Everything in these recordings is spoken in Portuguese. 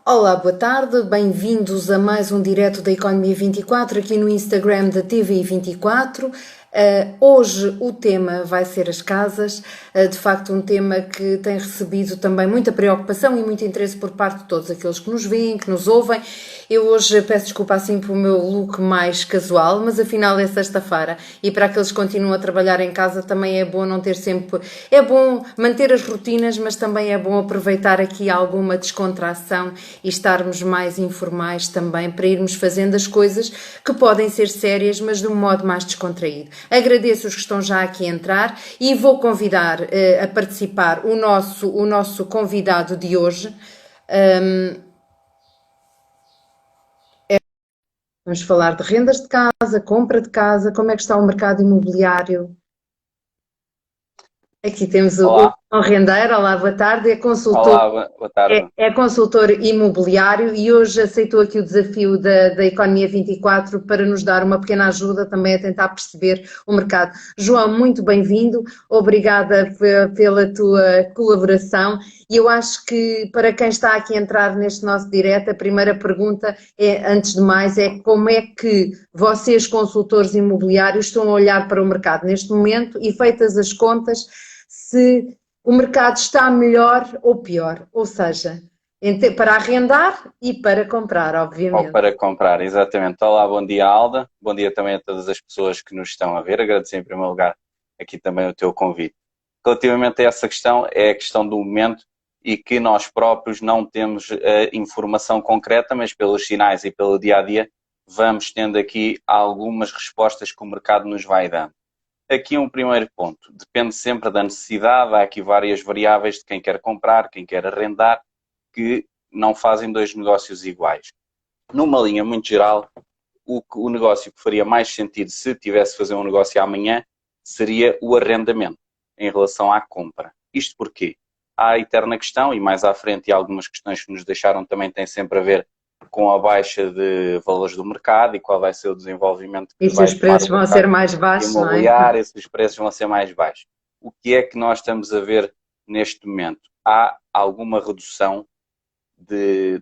Olá, boa tarde, bem-vindos a mais um direto da Economia 24 aqui no Instagram da TVI 24. Hoje o tema vai ser as casas, de facto um tema que tem recebido também muita preocupação e muito interesse por parte de todos aqueles que nos veem, que nos ouvem. Eu hoje peço desculpa assim pelo meu look mais casual, mas afinal é sexta-feira e para aqueles que continuam a trabalhar em casa também é bom não ter sempre... É bom manter as rotinas, mas também é bom aproveitar aqui alguma descontração e estarmos mais informais também para irmos fazendo as coisas que podem ser sérias, mas de um modo mais descontraído. Agradeço os que estão já aqui a entrar e vou convidar a participar o nosso convidado de hoje. Vamos falar de rendas de casa, compra de casa, como é que está o mercado imobiliário. Aqui temos o Olá, João Rendeiro, olá, boa tarde, é consultor. olá, boa tarde. É consultor imobiliário e hoje aceitou aqui o desafio da Economia 24 para nos dar uma pequena ajuda também a tentar perceber o mercado. João, muito bem-vindo, obrigada pela tua colaboração e eu acho que para quem está aqui a entrar neste nosso direto, a primeira pergunta é, antes de mais, é como é que vocês, consultores imobiliários, estão a olhar para o mercado neste momento e feitas as contas, se o mercado está melhor ou pior, ou seja, para arrendar e para comprar, Ou obviamente. para comprar, exatamente. Olá, bom dia, Alda. Bom dia também a todas as pessoas que nos estão a ver. Agradecer em primeiro lugar aqui também o teu convite. Relativamente a essa questão, é a questão do momento e que nós próprios não temos informação concreta, mas pelos sinais e pelo dia a dia, vamos tendo aqui algumas respostas que o mercado nos vai dando. Aqui um primeiro ponto, depende sempre da necessidade, há aqui várias variáveis de quem quer comprar, quem quer arrendar, que não fazem dois negócios iguais. Numa linha muito geral, o negócio que faria mais sentido se tivesse de fazer um negócio amanhã seria o arrendamento em relação à compra. Isto porquê? Há a eterna questão, e mais à frente, e algumas questões que nos deixaram também têm sempre a ver com a baixa de valores do mercado e qual vai ser o desenvolvimento E que se os vai tomar preços o vão ser mercado mais baixos, não é? imobiliário, se os preços vão ser mais baixos. O que é que nós estamos a ver neste momento? Há alguma redução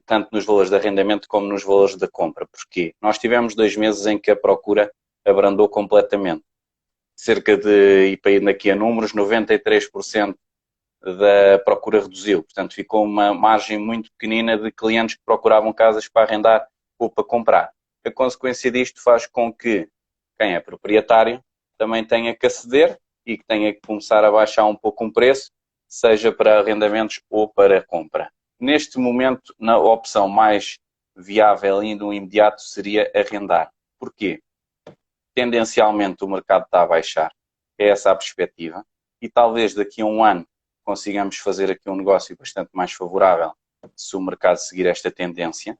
tanto nos valores de arrendamento como nos valores da compra. Porquê? Nós tivemos 2 meses em que a procura abrandou completamente. Cerca de, e para ir daqui a números, 93% da procura reduziu. Portanto, ficou uma margem muito pequenina de clientes que procuravam casas para arrendar ou para comprar. A consequência disto faz com que quem é proprietário também tenha que aceder e que tenha que começar a baixar um pouco o preço, seja para arrendamentos ou para compra. Neste momento, a opção mais viável e no imediato seria arrendar. Porquê? Tendencialmente o mercado está a baixar. É essa a perspectiva. E talvez daqui a um ano consigamos fazer aqui um negócio bastante mais favorável se o mercado seguir esta tendência.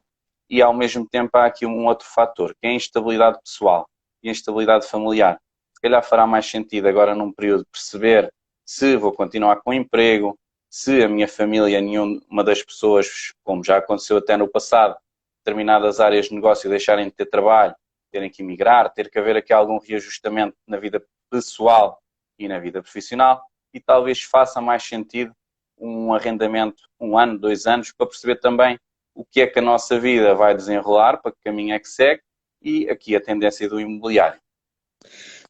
E ao mesmo tempo há aqui um outro fator, que é a instabilidade pessoal e a instabilidade familiar. Se calhar fará mais sentido agora num período perceber se vou continuar com o emprego, se a minha família, nenhuma das pessoas, como já aconteceu até no passado, determinadas áreas de negócio deixarem de ter trabalho, terem que emigrar, ter que haver aqui algum reajustamento na vida pessoal e na vida profissional, e talvez faça mais sentido um arrendamento 1 ano, 2 anos, para perceber também o que é que a nossa vida vai desenrolar, para que caminho é que segue, e aqui a tendência do imobiliário.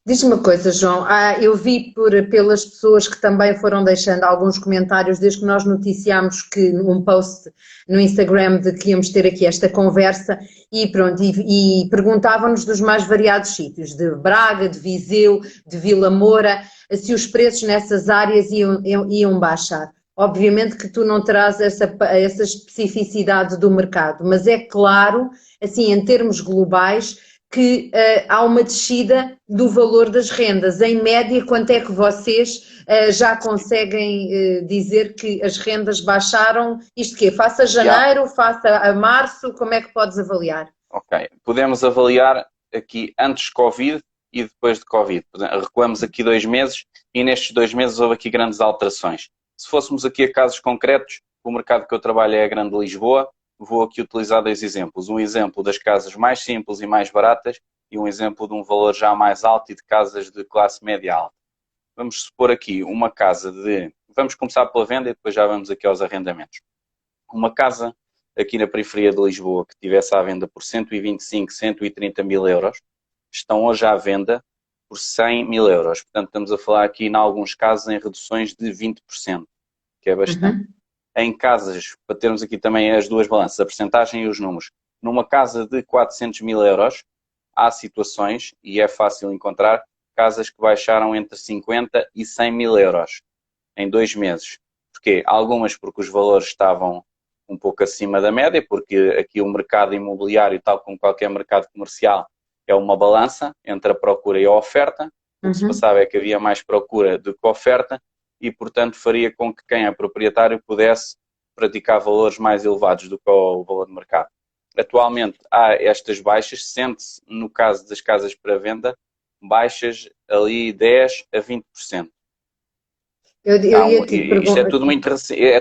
Diz-me uma coisa, João. Eu vi pelas pessoas que também foram deixando alguns comentários desde que nós noticiámos que um post no Instagram de que íamos ter aqui esta conversa e pronto, e perguntavam-nos dos mais variados sítios, de Braga, de Viseu, de Vila Moura, se os preços nessas áreas iam baixar. Obviamente que tu não terás essa especificidade do mercado, mas é claro, assim, em termos globais, que há uma descida do valor das rendas. Em média, quanto é que vocês já conseguem dizer que as rendas baixaram? Isto quê? Face a Já, janeiro, face a março, como é que podes avaliar? ok. Podemos avaliar aqui antes de Covid e depois de Covid. Recuamos aqui 2 meses e nestes 2 meses houve aqui grandes alterações. Se fôssemos aqui a casos concretos, o mercado que eu trabalho é a Grande Lisboa. Vou aqui utilizar 2 exemplos. Um exemplo das casas mais simples e mais baratas e um exemplo de um valor já mais alto e de casas de classe média alta. Vamos supor aqui uma casa de... Vamos começar pela venda e depois já vamos aqui aos arrendamentos. Uma casa aqui na periferia de Lisboa que tivesse à venda por 125, 130 mil euros, estão hoje à venda por 100 mil euros. Portanto, estamos a falar aqui, em alguns casos, em reduções de 20%, que é bastante. Uhum. Em casas, para termos aqui também as duas balanças, a percentagem e os números, numa casa de 400 mil euros, há situações, e é fácil encontrar, casas que baixaram entre 50 e 100 mil euros em 2 meses. Porquê? Algumas porque os valores estavam um pouco acima da média, porque aqui o mercado imobiliário, tal como qualquer mercado comercial, é uma balança entre a procura e a oferta. O que se Uhum. passava é que havia mais procura do que oferta e, portanto, faria com que quem é proprietário pudesse praticar valores mais elevados do que o valor de mercado. Atualmente há estas baixas, sente-se, no caso das casas para venda, baixas ali 10 a 20%. Eu ia te Isto perguntar. é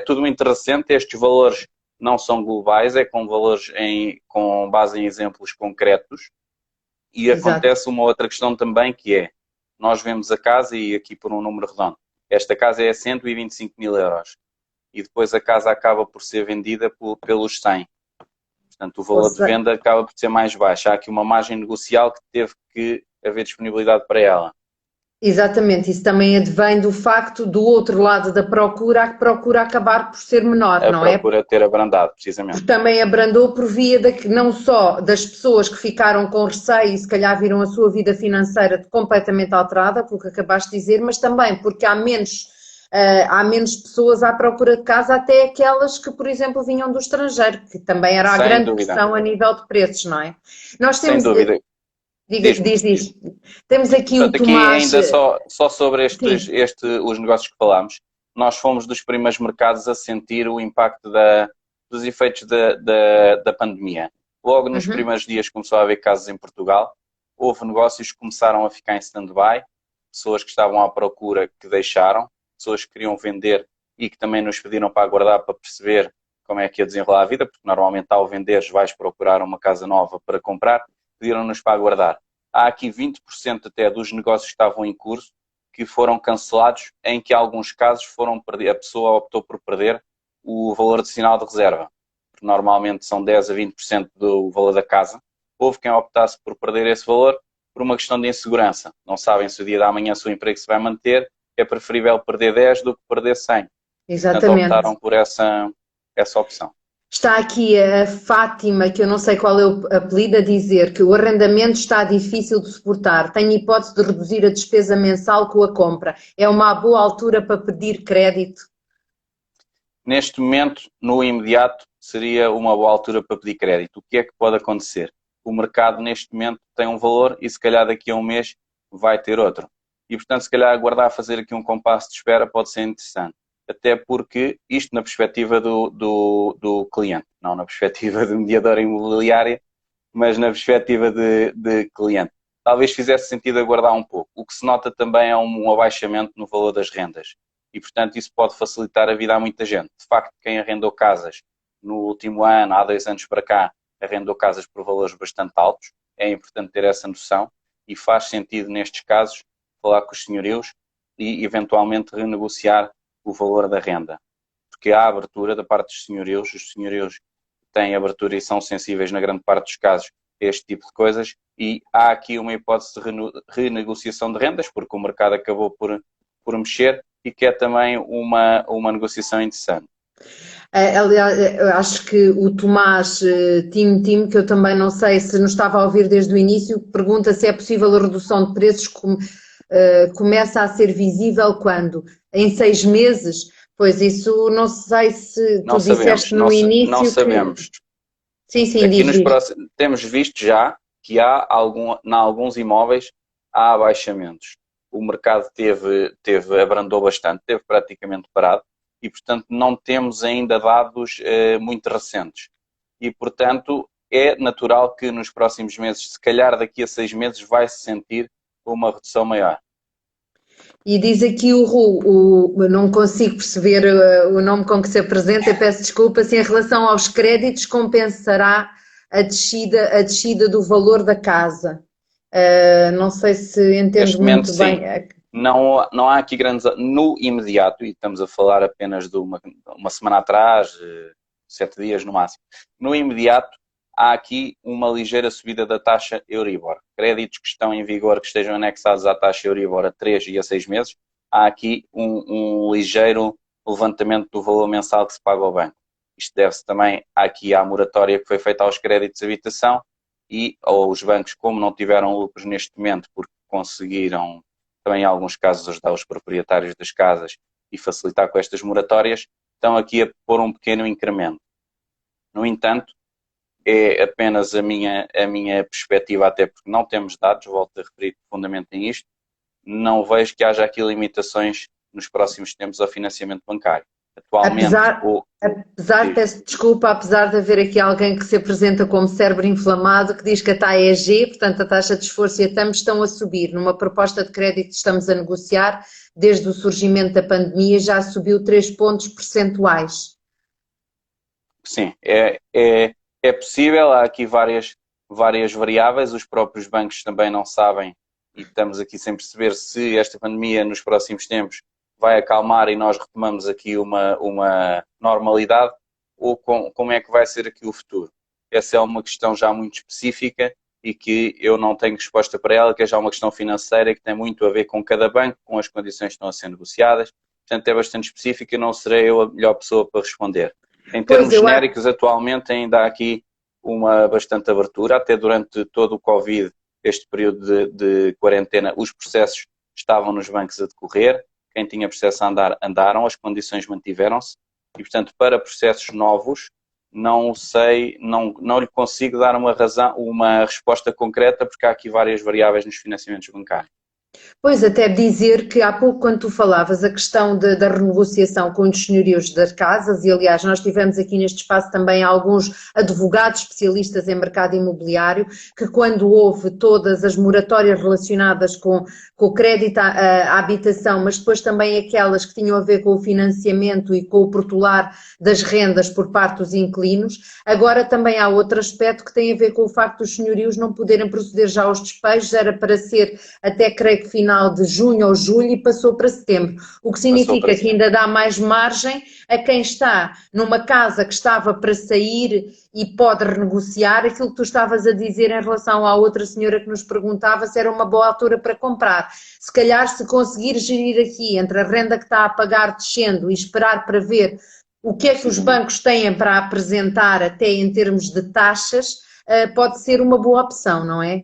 tudo muito recente, estes valores não são globais, é com valores com base em exemplos concretos. E Exato. acontece uma outra questão também, que é, nós vemos a casa, e aqui por um número redondo, esta casa é 125 mil euros. E depois a casa acaba por ser vendida pelos 100. Portanto, o Ou valor de seja, venda acaba por ser mais baixo. Há aqui uma margem negocial que teve que haver disponibilidade para ela. exatamente, isso também advém do facto do outro lado da procura, a procura acabar por ser menor, A não é? procura ter abrandado, precisamente. Porque também abrandou por via não só das pessoas que ficaram com receio e se calhar viram a sua vida financeira completamente alterada, pelo que acabaste de dizer, mas também porque há menos pessoas à procura de casa, até aquelas que, por exemplo, vinham do estrangeiro, que também era a Sem grande dúvida. questão a nível de preços, não é? Nós Sem temos, dúvida. Diz-me. diz. Temos aqui o Portanto, aqui Tomás, ainda só sobre sim. os negócios que falámos, nós fomos dos primeiros mercados a sentir o impacto dos efeitos da pandemia. Logo nos Uhum. primeiros dias começou a haver casos em Portugal, houve negócios que começaram a ficar em stand-by, pessoas que estavam à procura que deixaram, pessoas que queriam vender e que também nos pediram para aguardar para perceber como é que ia desenrolar a vida, porque normalmente ao venderes vais procurar uma casa nova para comprar, pediram-nos para aguardar. Há aqui 20% até dos negócios que estavam em curso que foram cancelados, em que em alguns casos a pessoa optou por perder o valor de sinal de reserva. Porque normalmente são 10 a 20% do valor da casa. Houve quem optasse por perder esse valor por uma questão de insegurança. Não sabem se o dia da manhã o emprego se vai manter, é preferível perder 10 do que perder 100. Portanto, Exatamente. optaram por essa opção. Está aqui a Fátima, que eu não sei qual é o apelido, a dizer que o arrendamento está difícil de suportar. Tenho hipótese de reduzir a despesa mensal com a compra. É uma boa altura para pedir crédito? Neste momento, no imediato, seria uma boa altura para pedir crédito. O que é que pode acontecer? O mercado, neste momento, tem um valor e, se calhar, daqui a um mês vai ter outro. E, portanto, se calhar, aguardar a fazer aqui um compasso de espera pode ser interessante. Até porque isto na perspectiva do cliente, não na perspectiva de mediadora imobiliária, mas na perspectiva de cliente. Talvez fizesse sentido aguardar um pouco. O que se nota também é um abaixamento no valor das rendas. E, portanto, isso pode facilitar a vida a muita gente. De facto, quem arrendou casas no último ano, há 2 anos para cá, arrendou casas por valores bastante altos. É importante ter essa noção e faz sentido, nestes casos, falar com os senhorios e, eventualmente, renegociar o valor da renda. Porque há abertura da parte dos senhorios, os senhorios têm abertura e são sensíveis, na grande parte dos casos, a este tipo de coisas, e há aqui uma hipótese de renegociação de rendas, porque o mercado acabou por mexer e que é também uma negociação interessante. Aliás, acho que o Tomás Tim, que eu também não sei se nos estava a ouvir desde o início, pergunta se é possível a redução de preços começa a ser visível quando? Em 6 meses? Pois isso não sei se Não tu sabemos, disseste no não início que. sabemos. Sim, Aqui diz. temos visto já que em alguns imóveis há abaixamentos. O mercado abrandou bastante, teve praticamente parado e, portanto, não temos ainda dados muito recentes. E, portanto, é natural que nos próximos meses, se calhar daqui a 6 meses, vai-se sentir uma redução maior. E diz aqui não consigo perceber o nome com que se apresenta, e peço desculpa, se em relação aos créditos compensará a descida do valor da casa. Não sei se entendo Neste momento, muito bem. sim. Não há aqui grandes. No imediato, e estamos a falar apenas de uma semana atrás, 7 dias no máximo. No imediato, há aqui uma ligeira subida da taxa Euribor. Créditos que estão em vigor, que estejam anexados à taxa Euribor a 3 e a 6 meses, há aqui um ligeiro levantamento do valor mensal que se paga ao banco. Isto deve-se também aqui à moratória que foi feita aos créditos de habitação e os bancos, como não tiveram lucros neste momento, porque conseguiram também em alguns casos ajudar os proprietários das casas e facilitar com estas moratórias, estão aqui a pôr um pequeno incremento. No entanto, é apenas a minha perspectiva, até porque não temos dados, volto a referir profundamente em isto, não vejo que haja aqui limitações nos próximos tempos ao financiamento bancário. Atualmente, peço desculpa, apesar de haver aqui alguém que se apresenta como cérebro inflamado, que diz que a TAEG, portanto a taxa de esforço e a TAMB estão a subir. Numa proposta de crédito que estamos a negociar, desde o surgimento da pandemia, já subiu 3 pontos percentuais. Sim, é possível, há aqui várias variáveis, os próprios bancos também não sabem e estamos aqui sem perceber se esta pandemia nos próximos tempos vai acalmar e nós retomamos aqui uma normalidade ou como é que vai ser aqui o futuro. Essa é uma questão já muito específica e que eu não tenho resposta para ela, que é já uma questão financeira que tem muito a ver com cada banco, com as condições que estão a ser negociadas. Portanto, é bastante específica e não serei eu a melhor pessoa para responder. Em termos genéricos, atualmente ainda há aqui uma bastante abertura, até durante todo o Covid, este período de quarentena, os processos estavam nos bancos a decorrer, quem tinha processo a andar, andaram, as condições mantiveram-se, e portanto para processos novos, não sei, não lhe consigo dar uma resposta concreta, porque há aqui várias variáveis nos financiamentos bancários. Pois, até dizer que há pouco, quando tu falavas a questão da renegociação com os senhorios das casas, e aliás nós tivemos aqui neste espaço também alguns advogados especialistas em mercado imobiliário, que quando houve todas as moratórias relacionadas com o crédito à habitação, mas depois também aquelas que tinham a ver com o financiamento e com o protelar das rendas por parte dos inquilinos, agora também há outro aspecto que tem a ver com o facto dos senhorios não poderem proceder já aos despejos, era para ser até creio que final de junho ou julho e passou para setembro, o que significa que ainda dá mais margem a quem está numa casa que estava para sair e pode renegociar aquilo que tu estavas a dizer em relação à outra senhora que nos perguntava se era uma boa altura para comprar. Se calhar se conseguir gerir aqui entre a renda que está a pagar descendo e esperar para ver o que é que os bancos têm para apresentar até em termos de taxas, pode ser uma boa opção, não é?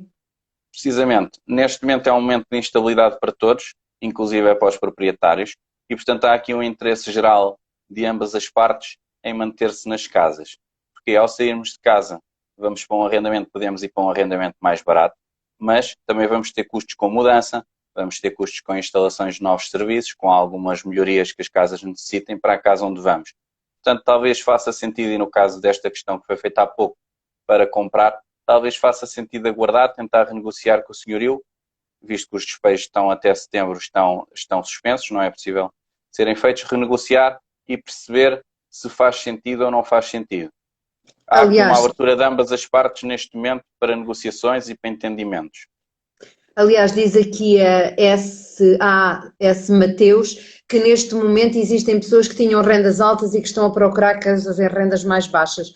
Precisamente, neste momento é um momento de instabilidade para todos, inclusive é para os proprietários, e portanto há aqui um interesse geral de ambas as partes em manter-se nas casas. Porque ao sairmos de casa, vamos para um arrendamento, podemos ir para um arrendamento mais barato, mas também vamos ter custos com mudança, vamos ter custos com instalações de novos serviços, com algumas melhorias que as casas necessitem para a casa onde vamos. Portanto, talvez faça sentido, e no caso desta questão que foi feita há pouco, para comprar, talvez faça sentido aguardar, tentar renegociar com o senhorio, visto que os despejos estão até setembro, estão suspensos, não é possível serem feitos, renegociar e perceber se faz sentido ou não faz sentido. Há aqui uma abertura de ambas as partes neste momento para negociações e para entendimentos. Aliás, diz aqui a S. Mateus que neste momento existem pessoas que tinham rendas altas e que estão a procurar casas em rendas mais baixas,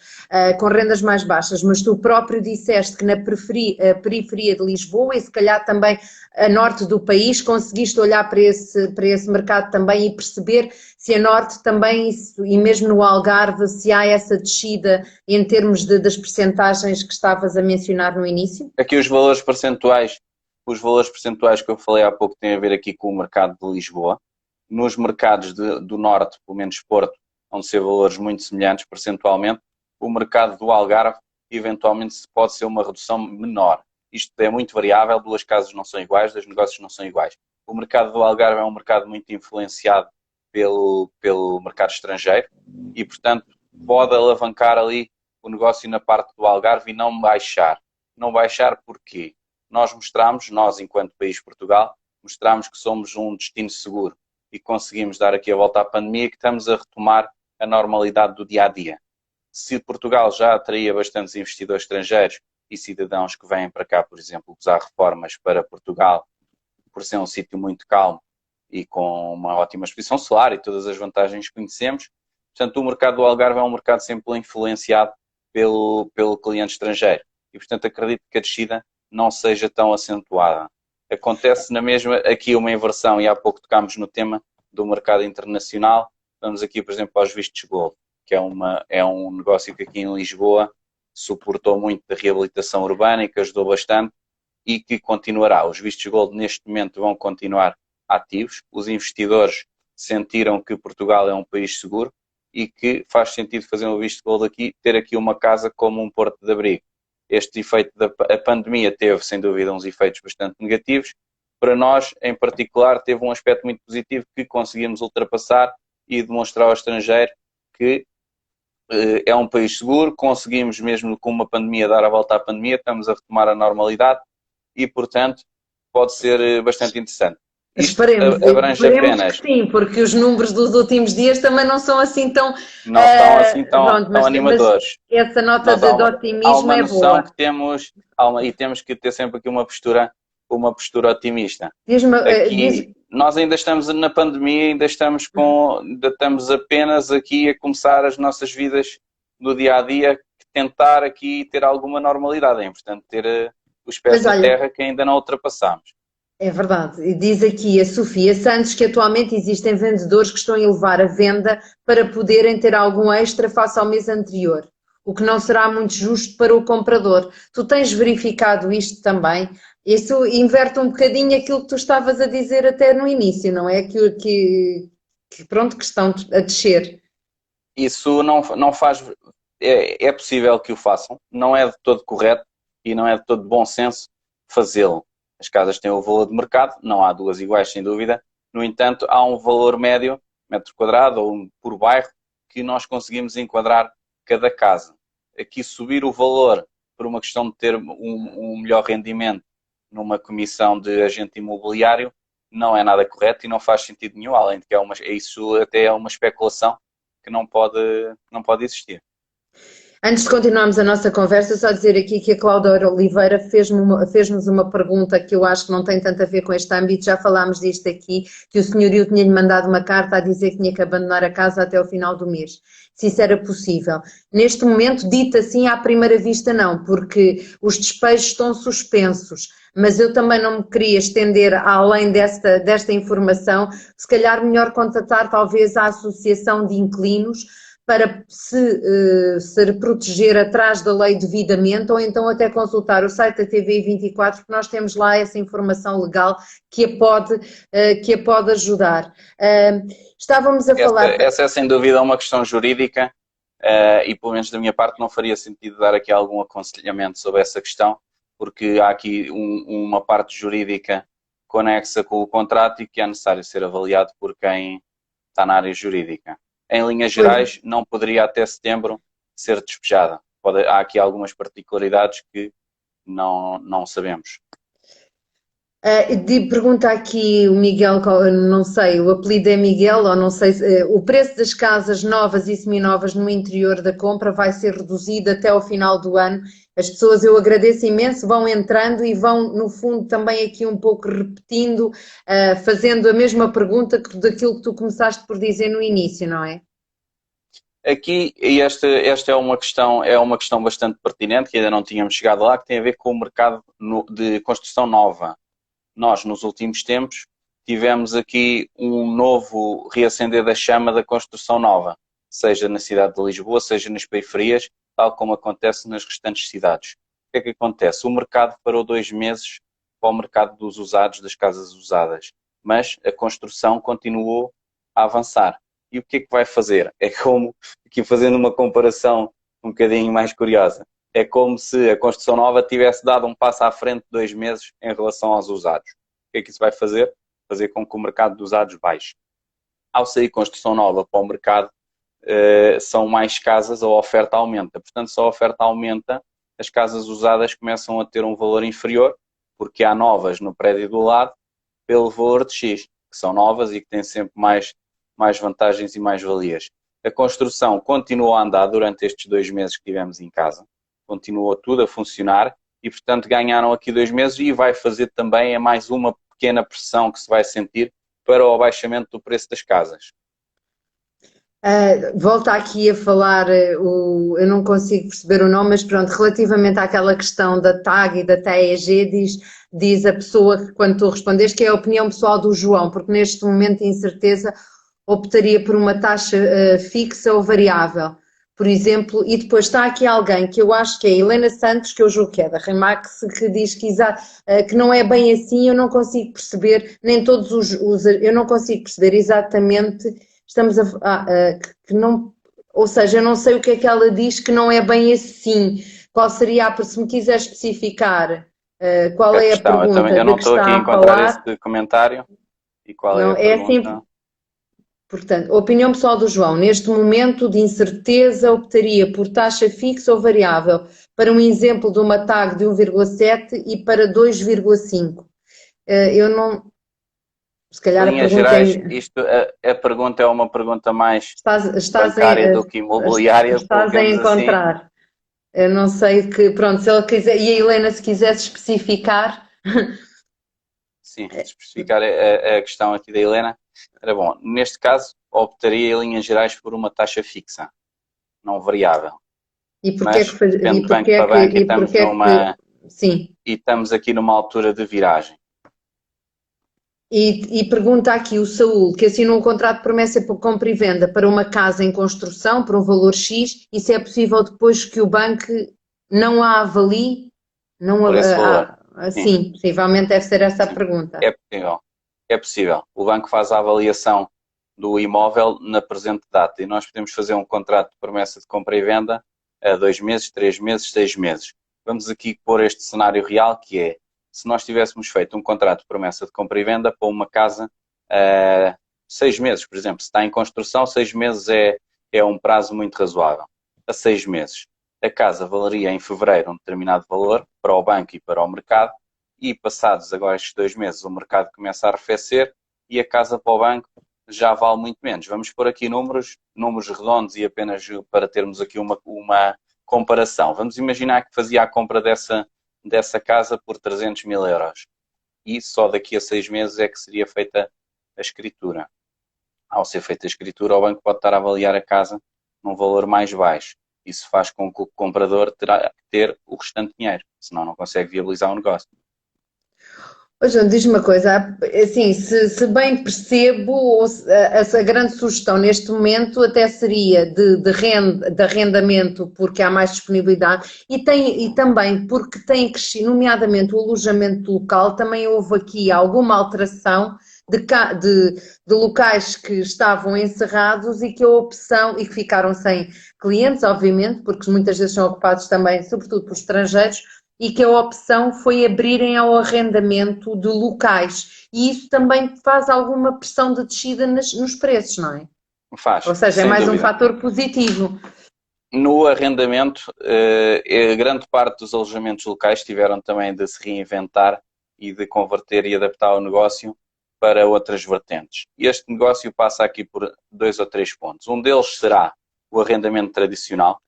com rendas mais baixas, mas tu próprio disseste que na periferia de Lisboa e se calhar também a norte do país conseguiste olhar para esse mercado também e perceber se a norte também, e mesmo no Algarve, se há essa descida em termos das percentagens que estavas a mencionar no início? Aqui os valores percentuais que eu falei há pouco têm a ver aqui com o mercado de Lisboa. Nos mercados do Norte, pelo menos Porto, vão ser valores muito semelhantes percentualmente. O mercado do Algarve, eventualmente, pode ser uma redução menor. Isto é muito variável, duas casas não são iguais, dois negócios não são iguais. O mercado do Algarve é um mercado muito influenciado pelo mercado estrangeiro e, portanto, pode alavancar ali o negócio na parte do Algarve e não baixar. Não baixar porquê? Nós enquanto país Portugal, mostramos que somos um destino seguro e conseguimos dar aqui a volta à pandemia, que estamos a retomar a normalidade do dia-a-dia. Se Portugal já atraía bastantes investidores estrangeiros e cidadãos que vêm para cá, por exemplo, usar reformas para Portugal, por ser um sítio muito calmo e com uma ótima exposição solar e todas as vantagens que conhecemos, Portanto, o mercado do Algarve é um mercado sempre influenciado pelo cliente estrangeiro. E, portanto, acredito que a descida não seja tão acentuada. Acontece na mesma aqui uma inversão, e há pouco tocámos no tema do mercado internacional. Vamos aqui, por exemplo, aos vistos Gold, que é um negócio que aqui em Lisboa suportou muito da reabilitação urbana e que ajudou bastante e que continuará. Os vistos Gold neste momento vão continuar ativos. Os investidores sentiram que Portugal é um país seguro e que faz sentido fazer um visto Gold aqui, ter aqui uma casa como um porto de abrigo. Este efeito da pandemia teve, sem dúvida, uns efeitos bastante negativos. Para nós, em particular, teve um aspecto muito positivo que conseguimos ultrapassar e demonstrar ao estrangeiro que é um país seguro, conseguimos mesmo com uma pandemia dar a volta à pandemia, estamos a retomar a normalidade e, portanto, pode ser bastante interessante. Isto abrange apenas... que sim, porque os números dos últimos dias também não são assim tão... Não estão assim tão animadores. Mas essa nota de otimismo é boa. Há uma noção que temos, e temos que ter sempre aqui uma postura otimista. Nós ainda estamos na pandemia, ainda estamos apenas aqui a começar as nossas vidas do dia a dia, tentar aqui ter alguma normalidade. É importante ter os pés na terra que ainda não ultrapassamos. É verdade. E diz aqui a Sofia Santos que atualmente existem vendedores que estão a elevar a venda para poderem ter algum extra face ao mês anterior, o que não será muito justo para o comprador. Tu tens verificado isto também? Isso inverte um bocadinho aquilo que tu estavas a dizer até no início, não é? Que estão a descer. Isso não faz... É possível que o façam, não é de todo correto e não é de todo bom senso fazê-lo. As casas têm o valor de mercado, não há duas iguais, sem dúvida. No entanto, há um valor médio, metro quadrado ou por bairro, que nós conseguimos enquadrar cada casa. Aqui subir o valor por uma questão de ter um melhor rendimento numa comissão de agente imobiliário não é nada correto e não faz sentido nenhum, além de que isso até é uma especulação que não pode existir. Antes de continuarmos a nossa conversa, só dizer aqui que a Cláudia Oliveira fez-nos uma pergunta que eu acho que não tem tanto a ver com este âmbito, já falámos disto aqui, que o senhorio tinha-lhe mandado uma carta a dizer que tinha que abandonar a casa até o final do mês. Se isso era possível. Neste momento, dito assim, à primeira vista não, porque os despejos estão suspensos, mas eu também não me queria estender além desta informação, se calhar melhor contatar talvez a Associação de Inquilinos, para se proteger atrás da lei devidamente, ou então até consultar o site da TV 24, porque nós temos lá essa informação legal que a pode ajudar. Estávamos a falar... Essa é sem dúvida uma questão jurídica e pelo menos da minha parte não faria sentido dar aqui algum aconselhamento sobre essa questão, porque há aqui uma parte jurídica conexa com o contrato e que é necessário ser avaliado por quem está na área jurídica. Em linhas gerais, não poderia até setembro ser despejada. Há aqui algumas particularidades que não sabemos. Pergunta aqui o Miguel, não sei, o apelido é Miguel, ou não sei, o preço das casas novas e seminovas no interior da compra vai ser reduzido até ao final do ano. As pessoas, eu agradeço imenso, vão entrando e vão, no fundo, também aqui um pouco repetindo, fazendo a mesma pergunta daquilo que tu começaste por dizer no início, não é? Aqui, e esta é uma questão bastante pertinente, que ainda não tínhamos chegado lá, que tem a ver com o mercado de construção nova. Nós, nos últimos tempos, tivemos aqui um novo reacender da chama da construção nova, seja na cidade de Lisboa, seja nas periferias, tal como acontece nas restantes cidades. O que acontece? O mercado parou 2 meses para o mercado dos usados, das casas usadas, mas a construção continuou a avançar. E o que é que vai fazer? É como, aqui fazendo uma comparação um bocadinho mais curiosa, é como se a construção nova tivesse dado um passo à frente 2 meses em relação aos usados. O que é que isso vai fazer? Fazer com que o mercado dos usados baixe. Ao sair construção nova para o mercado, são mais casas, a oferta aumenta. Portanto, se a oferta aumenta, as casas usadas começam a ter um valor inferior, porque há novas no prédio do lado, pelo valor de X, que são novas e que têm sempre mais vantagens e mais valias. A construção continuou a andar durante estes 2 meses que tivemos em casa. Continuou tudo a funcionar e, portanto, ganharam aqui 2 meses e vai fazer também mais uma pequena pressão que se vai sentir para o abaixamento do preço das casas. Volta aqui a falar, eu não consigo perceber o nome, mas pronto, relativamente àquela questão da TAG e da TEG, diz a pessoa que quando tu respondeste que é a opinião pessoal do João, porque neste momento de incerteza optaria por uma taxa fixa ou variável, por exemplo, e depois está aqui alguém que eu acho que é a Helena Santos, que eu julgo que é da Remax, que diz que não é bem assim, eu não consigo perceber, nem todos eu não consigo perceber exatamente. Estamos que não, ou seja, eu não sei o que é que ela diz que não é bem assim. Qual seria se me quiser especificar, qual A é a questão, pergunta eu de não que estou aqui a está a encontrar esse falar? comentário. E qual é Não, a é assim, pergunta? portanto, a opinião pessoal do João, neste momento de incerteza, optaria por taxa fixa ou variável, para um exemplo de uma TAG de 1,7 e para 2,5. Eu não, se calhar a Linhas pergunta gerais, é, a pergunta é uma pergunta mais estás bancária do que imobiliária, estás a colocamos assim. encontrar. Eu não sei que, pronto, se ele quiser, e a Helena, se quisesse especificar, Sim, especificar a questão aqui da Helena. Era bom, neste caso, optaria em linhas gerais por uma taxa fixa, não variável. e porque é que, Mas depende de banco para banco e porque é que, sim, e estamos aqui numa altura de viragem. e pergunta aqui o Saúl, que assinou um contrato de promessa por compra e venda para uma casa em construção por um valor X, e se é possível depois que o banco não a avalie, não Por esse valor. Sim, sim, possivelmente deve ser essa a sim. pergunta. É possível. É possível. O banco faz a avaliação do imóvel na presente data e nós podemos fazer um contrato de promessa de compra e venda a 2 meses, 3 meses, 6 meses. Vamos aqui pôr este cenário real que é, se nós tivéssemos feito um contrato de promessa de compra e venda para uma casa a 6 meses, por exemplo, se está em construção, 6 meses é um prazo muito razoável. A 6 meses. A casa valeria em fevereiro um determinado valor para o banco e para o mercado e passados agora estes 2 meses o mercado começa a arrefecer e a casa para o banco já vale muito menos. Vamos pôr aqui números redondos e apenas para termos aqui uma comparação. Vamos imaginar que fazia a compra dessa casa por 300 mil euros e só daqui a 6 meses é que seria feita a escritura. Ao ser feita a escritura, o banco pode estar a avaliar a casa num valor mais baixo. Isso faz com que o comprador terá que ter o restante dinheiro, senão não consegue viabilizar o negócio. Ô, João, diz-me uma coisa, assim, se bem percebo, a grande sugestão neste momento até seria de arrendamento, porque há mais disponibilidade, e também porque tem crescido, nomeadamente o alojamento local, também houve aqui alguma alteração de locais que estavam encerrados e que a opção, e que ficaram sem clientes, obviamente, porque muitas vezes são ocupados também, sobretudo por estrangeiros, e que a opção foi abrirem ao arrendamento de locais. E isso também faz alguma pressão de descida nos preços, não é? Ou Faz, seja, é sem mais um dúvida. fator positivo. No arrendamento, grande parte dos alojamentos locais tiveram também de se reinventar e de converter e adaptar o negócio para outras vertentes. Este negócio passa aqui por 2 ou 3 pontos. Um deles será o arrendamento tradicional.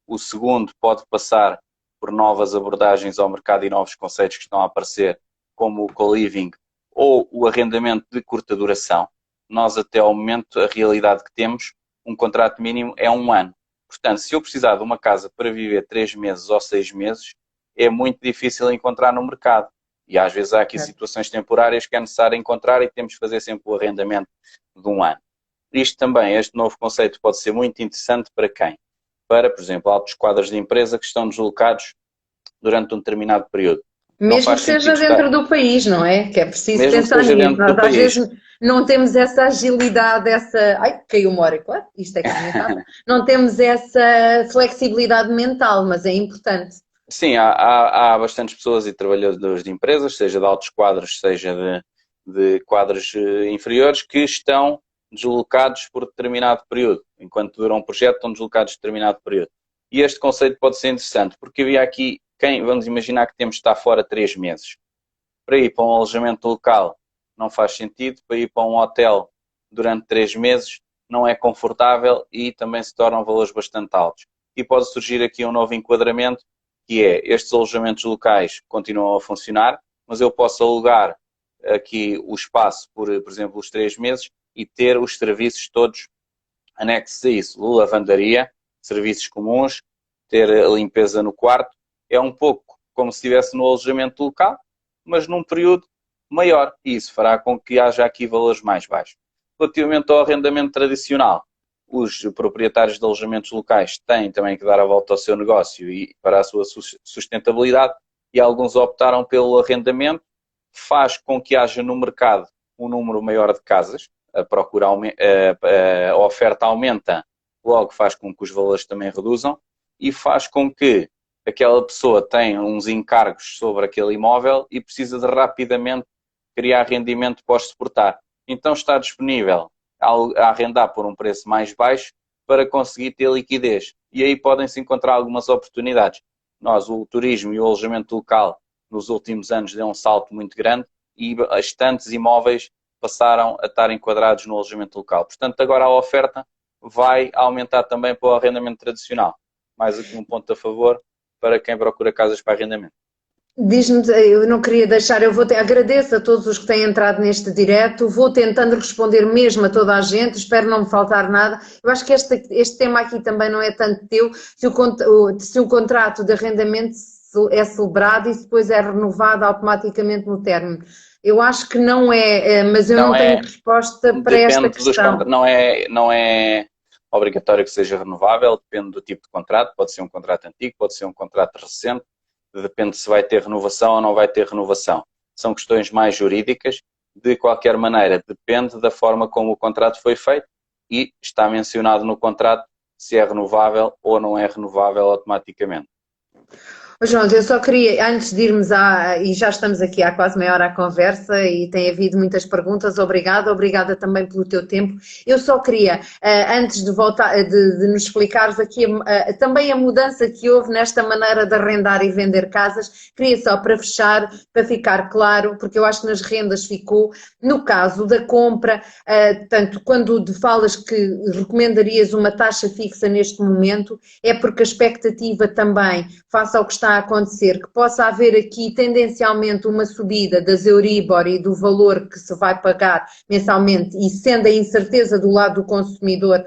O segundo pode passar por novas abordagens ao mercado e novos conceitos que estão a aparecer, como o co-living ou o arrendamento de curta duração. Nós, até ao momento, a realidade que temos, um contrato mínimo é 1 ano. Portanto, se eu precisar de uma casa para viver 3 meses ou 6 meses, é muito difícil encontrar no mercado. E às vezes há aqui Certo. situações temporárias que é necessário encontrar e temos que fazer sempre o arrendamento de 1 ano. Isto também, este novo conceito pode ser muito interessante para quem? Para, por exemplo, altos quadros de empresa que estão deslocados durante um determinado período. Não Mesmo faz que seja sentido estar, dentro do país, não é? Que é preciso mesmo que pensar seja nisso. dentro Nós do às país. vezes não temos essa agilidade, essa. Ai, caiu uma hora, claro, isto é que é a minha casa. Não temos essa flexibilidade mental, mas é importante. Sim, há bastantes pessoas e trabalhadores de empresas, seja de altos quadros, seja de quadros inferiores, que estão deslocados por determinado período. Enquanto dura um projeto, estão deslocados por determinado período. E este conceito pode ser interessante, porque havia aqui vamos imaginar que temos de estar fora 3 meses. Para ir para um alojamento local não faz sentido, para ir para um hotel durante 3 meses não é confortável e também se tornam valores bastante altos. E pode surgir aqui um novo enquadramento, que é estes alojamentos locais continuam a funcionar, mas eu posso alugar aqui o espaço por exemplo, os 3 meses e ter os serviços todos Anexo a isso, lavandaria, serviços comuns, ter a limpeza no quarto. É um pouco como se estivesse no alojamento local, mas num período maior. E isso fará com que haja aqui valores mais baixos. Relativamente ao arrendamento tradicional, os proprietários de alojamentos locais têm também que dar a volta ao seu negócio e para a sua sustentabilidade, e alguns optaram pelo arrendamento, faz com que haja no mercado um número maior de casas, a oferta aumenta, logo faz com que os valores também reduzam e faz com que aquela pessoa tenha uns encargos sobre aquele imóvel e precisa de rapidamente criar rendimento pós-suportar. Então está disponível a arrendar por um preço mais baixo para conseguir ter liquidez. E aí podem-se encontrar algumas oportunidades. O turismo e o alojamento local, nos últimos anos, deu um salto muito grande e bastantes imóveis passaram a estar enquadrados no alojamento local. Portanto, agora a oferta vai aumentar também para o arrendamento tradicional. Mais aqui um ponto a favor para quem procura casas para arrendamento. Diz-me, eu não queria deixar, agradeço a todos os que têm entrado neste direto, vou tentando responder mesmo a toda a gente, espero não me faltar nada. Eu acho que este tema aqui também não é tanto teu, se o contrato de arrendamento é celebrado e depois é renovado automaticamente no término. Eu acho que não é, mas eu não tenho resposta para esta questão. Não é obrigatório que seja renovável, depende do tipo de contrato, pode ser um contrato antigo, pode ser um contrato recente, depende se vai ter renovação ou não vai ter renovação. São questões mais jurídicas, de qualquer maneira, depende da forma como o contrato foi feito e está mencionado no contrato se é renovável ou não é renovável automaticamente. João, eu só queria, antes de irmos e já estamos aqui há quase meia hora à conversa e tem havido muitas perguntas, obrigada também pelo teu tempo. Eu só queria, antes de voltar, de nos explicares aqui também a mudança que houve nesta maneira de arrendar e vender casas, queria só para fechar, para ficar claro, porque eu acho que nas rendas ficou, no caso da compra, tanto quando falas que recomendarias uma taxa fixa neste momento, é porque a expectativa também, face ao que está a acontecer, que possa haver aqui tendencialmente uma subida das Euribor e do valor que se vai pagar mensalmente e sendo a incerteza do lado do consumidor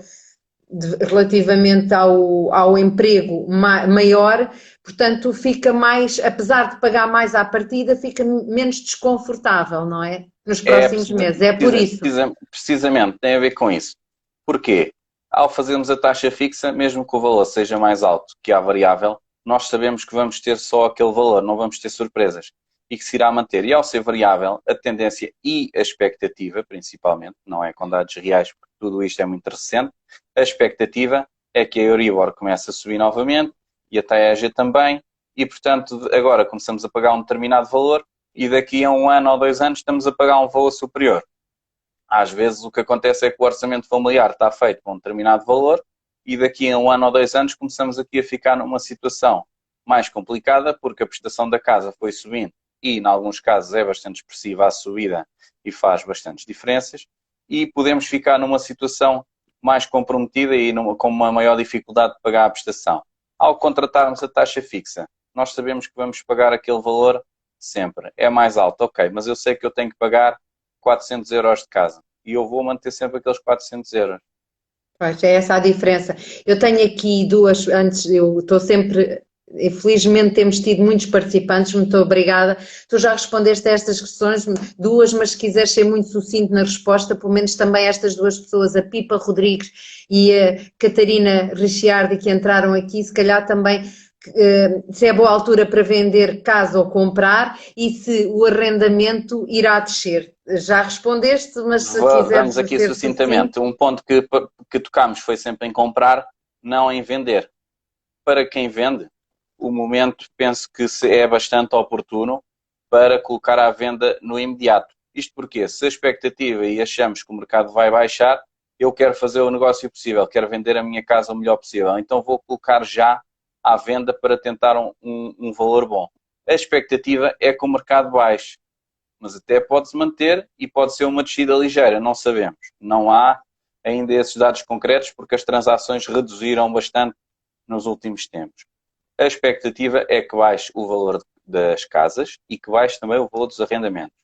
relativamente ao emprego maior, portanto fica mais, apesar de pagar mais à partida, fica menos desconfortável, não é? Nos próximos meses, é por isso. Precisamente, tem a ver com isso. Porquê? Ao fazermos a taxa fixa, mesmo que o valor seja mais alto que a variável, nós sabemos que vamos ter só aquele valor, não vamos ter surpresas e que se irá manter. E ao ser variável, a tendência e a expectativa, principalmente, não é com dados reais, porque tudo isto é muito recente, a expectativa é que a Euribor comece a subir novamente e a TAEG também e, portanto, agora começamos a pagar um determinado valor e daqui a 1 ano ou 2 anos estamos a pagar um valor superior. Às vezes o que acontece é que o orçamento familiar está feito com um determinado valor e daqui a 1 ano ou 2 anos começamos aqui a ficar numa situação mais complicada porque a prestação da casa foi subindo e, em alguns casos, é bastante expressiva a subida e faz bastantes diferenças e podemos ficar numa situação mais comprometida e com uma maior dificuldade de pagar a prestação. Ao contratarmos a taxa fixa, nós sabemos que vamos pagar aquele valor sempre. É mais alto, ok, mas eu sei que eu tenho que pagar 400 euros de casa e eu vou manter sempre aqueles 400 euros. Pois, é essa a diferença. Eu tenho aqui duas, antes, eu estou sempre, infelizmente temos tido muitos participantes, muito obrigada. Tu já respondeste a estas questões, duas, mas se quiseres ser muito sucinto na resposta, pelo menos também estas duas pessoas, a Pipa Rodrigues e a Catarina Ricciardi, que entraram aqui, se calhar também se é boa altura para vender casa ou comprar e se o arrendamento irá descer. Já respondeste, mas se quiseres... Vamos aqui sucintamente. Um ponto que tocámos foi sempre em comprar, não em vender. Para quem vende, o momento penso que é bastante oportuno para colocar à venda no imediato. Isto porque, se a expectativa e achamos que o mercado vai baixar, eu quero fazer o negócio possível, quero vender a minha casa o melhor possível. Então vou colocar já à venda para tentar um valor bom. A expectativa é que o mercado baixe, mas até pode-se manter e pode ser uma descida ligeira, não sabemos. Não há ainda esses dados concretos porque as transações reduziram bastante nos últimos tempos. A expectativa é que baixe o valor das casas e que baixe também o valor dos arrendamentos.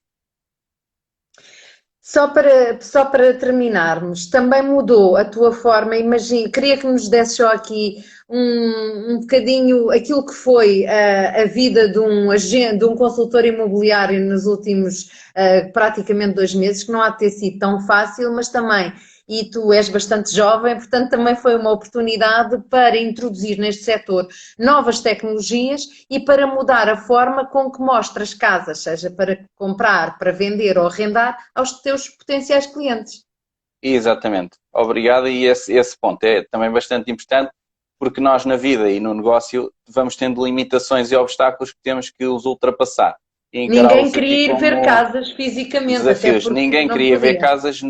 Só para terminarmos, também mudou a tua forma, imagina, queria que nos desse só aqui um bocadinho aquilo que foi a vida de um agente, de um consultor imobiliário nos últimos praticamente 2 meses, que não há de ter sido tão fácil, mas também, e tu és bastante jovem, portanto também foi uma oportunidade para introduzir neste setor novas tecnologias e para mudar a forma com que mostras casas, seja para comprar, para vender ou arrendar, aos teus potenciais clientes. Exatamente. Obrigado. E esse ponto é também bastante importante, porque nós na vida e no negócio vamos tendo limitações e obstáculos que temos que os ultrapassar e Ninguém encará-los aqui queria ir ver como casas fisicamente, até desafios. porque Ninguém não queria ver podia. casas,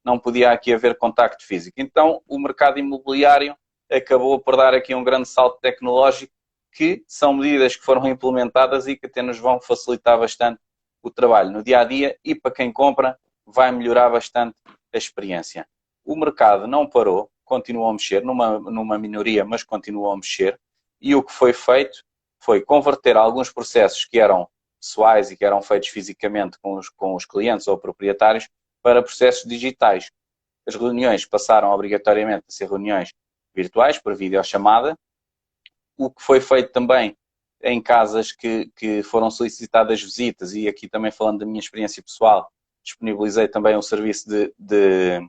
não podia aqui haver contacto físico. Então, o mercado imobiliário acabou por dar aqui um grande salto tecnológico, que são medidas que foram implementadas e que até nos vão facilitar bastante o trabalho no dia a dia, e para quem compra vai melhorar bastante a experiência. O mercado não parou, continuou a mexer, numa minoria, mas continuou a mexer, e o que foi feito foi converter alguns processos que eram pessoais e que eram feitos fisicamente com os clientes ou proprietários para processos digitais. As reuniões passaram obrigatoriamente a ser reuniões virtuais, por videochamada. O que foi feito também em casas que foram solicitadas visitas, e aqui também falando da minha experiência pessoal, disponibilizei também um serviço de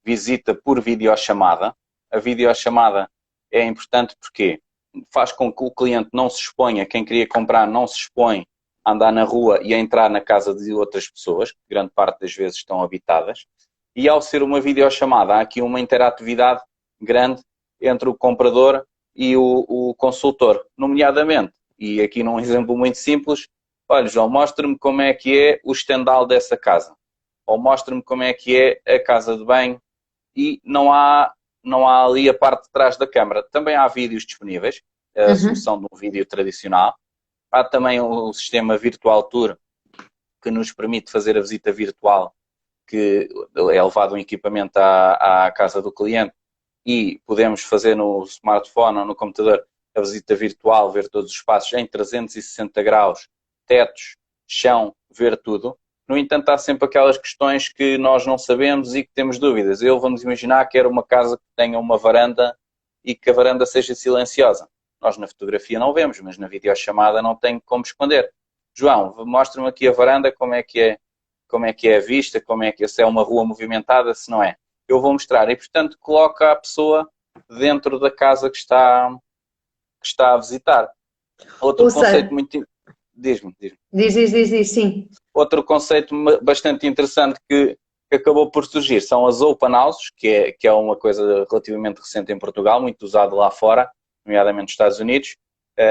visita por videochamada. A videochamada é importante porque faz com que o cliente não se exponha, quem queria comprar não se expõe a andar na rua e a entrar na casa de outras pessoas, que grande parte das vezes estão habitadas. E ao ser uma videochamada, há aqui uma interatividade grande entre o comprador e o consultor, nomeadamente, e aqui num exemplo muito simples, olha, João, mostra-me como é que é o estendal dessa casa, ou mostra-me como é que é a casa de banho, e não há ali a parte de trás da câmara. Também há vídeos disponíveis, a Uhum. solução de um vídeo tradicional. Há também o sistema Virtual Tour, que nos permite fazer a visita virtual, que é levado um equipamento à casa do cliente e podemos fazer no smartphone ou no computador a visita virtual, ver todos os espaços em 360 graus, tetos, chão, ver tudo. No entanto, há sempre aquelas questões que nós não sabemos e que temos dúvidas. Eu vamos imaginar que era uma casa que tenha uma varanda e que a varanda seja silenciosa. Nós na fotografia não vemos, mas na videochamada não tem como esconder. João, mostra-me aqui a varanda, como é que é a vista, como é que se é uma rua movimentada, se não é. Eu vou mostrar. E, portanto, coloca a pessoa dentro da casa que está a visitar. Outro Ou conceito seja, muito... Diz-me. diz, sim. Outro conceito bastante interessante que acabou por surgir são as open houses, que é uma coisa relativamente recente em Portugal, muito usado lá fora, nomeadamente nos Estados Unidos.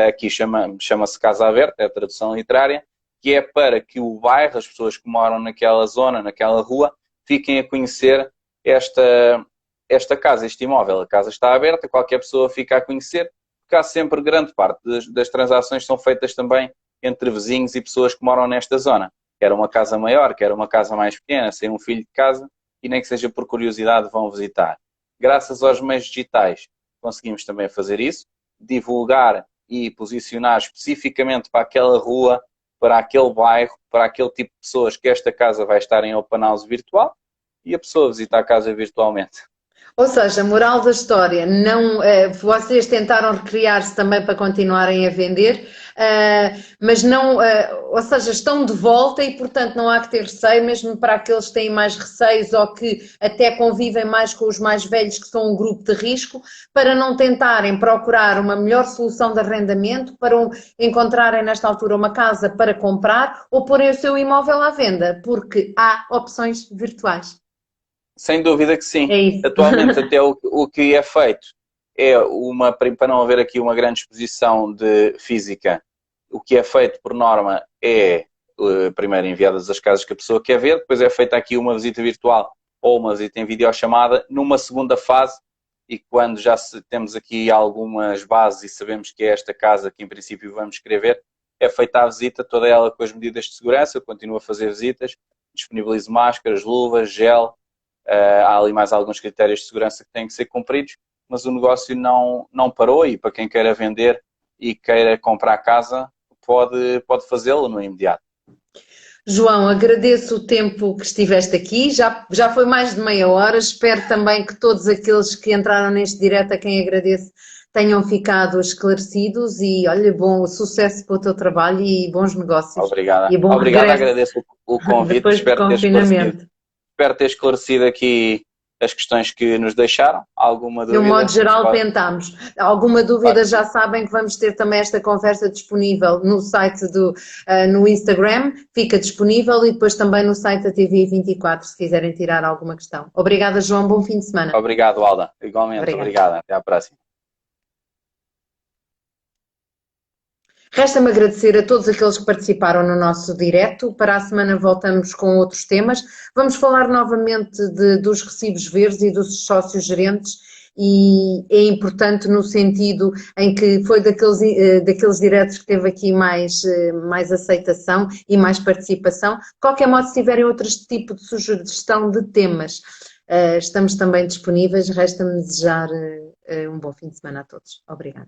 Aqui chama-se Casa Aberta, é a tradução literária, que é para que o bairro, as pessoas que moram naquela zona, naquela rua, fiquem a conhecer esta casa, este imóvel. A casa está aberta, qualquer pessoa fica a conhecer, porque há sempre grande parte das transações são feitas também entre vizinhos e pessoas que moram nesta zona. Quer uma casa maior, quer uma casa mais pequena, sem um filho de casa, e nem que seja por curiosidade vão visitar. Graças aos meios digitais conseguimos também fazer isso, divulgar e posicionar especificamente para aquela rua, para aquele bairro, para aquele tipo de pessoas que esta casa vai estar em open house virtual, e a pessoa visita a casa virtualmente. Ou seja, moral da história, não, vocês tentaram recriar-se também para continuarem a vender, mas não, ou seja, estão de volta e, portanto, não há que ter receio, mesmo para aqueles que têm mais receios ou que até convivem mais com os mais velhos, que são um grupo de risco, para não tentarem procurar uma melhor solução de arrendamento, para encontrarem nesta altura uma casa para comprar ou porem o seu imóvel à venda, porque há opções virtuais. Sem dúvida que sim. É isso. Atualmente, até o que é feito é para não haver aqui uma grande exposição de física, o que é feito por norma é primeiro enviadas as casas que a pessoa quer ver, depois é feita aqui uma visita virtual ou uma visita em videochamada numa segunda fase, e quando já temos aqui algumas bases e sabemos que é esta casa que em princípio vamos querer ver, é feita a visita, toda ela com as medidas de segurança. Eu continuo a fazer visitas, disponibilizo máscaras, luvas, gel. Há ali mais alguns critérios de segurança que têm que ser cumpridos, mas o negócio não parou, e para quem queira vender e queira comprar casa, pode fazê-lo no imediato. João, agradeço o tempo que estiveste aqui, já foi mais de meia hora, espero também que todos aqueles que entraram neste direto, a quem agradeço, tenham ficado esclarecidos e, olha, bom sucesso para o teu trabalho e bons negócios Obrigada. e bom Obrigado, regresso agradeço o convite, depois do confinamento. espero ter esclarecido aqui as questões que nos deixaram. Alguma De um modo dúvida? geral, tentámos. Alguma Claro dúvida, que já sim. sabem que vamos ter também esta conversa disponível no site no Instagram, fica disponível e depois também no site da TV 24, se quiserem tirar alguma questão. Obrigada, João, bom fim de semana. Obrigado, Alda. Igualmente, Obrigada. obrigada. Até à próxima. Resta-me agradecer a todos aqueles que participaram no nosso direto. Para a semana voltamos com outros temas. Vamos falar novamente dos recibos verdes e dos sócios gerentes e é importante no sentido em que foi daqueles diretos que teve aqui mais aceitação e mais participação. De qualquer modo, se tiverem outro tipo de sugestão de temas, estamos também disponíveis. Resta-me desejar um bom fim de semana a todos. Obrigada.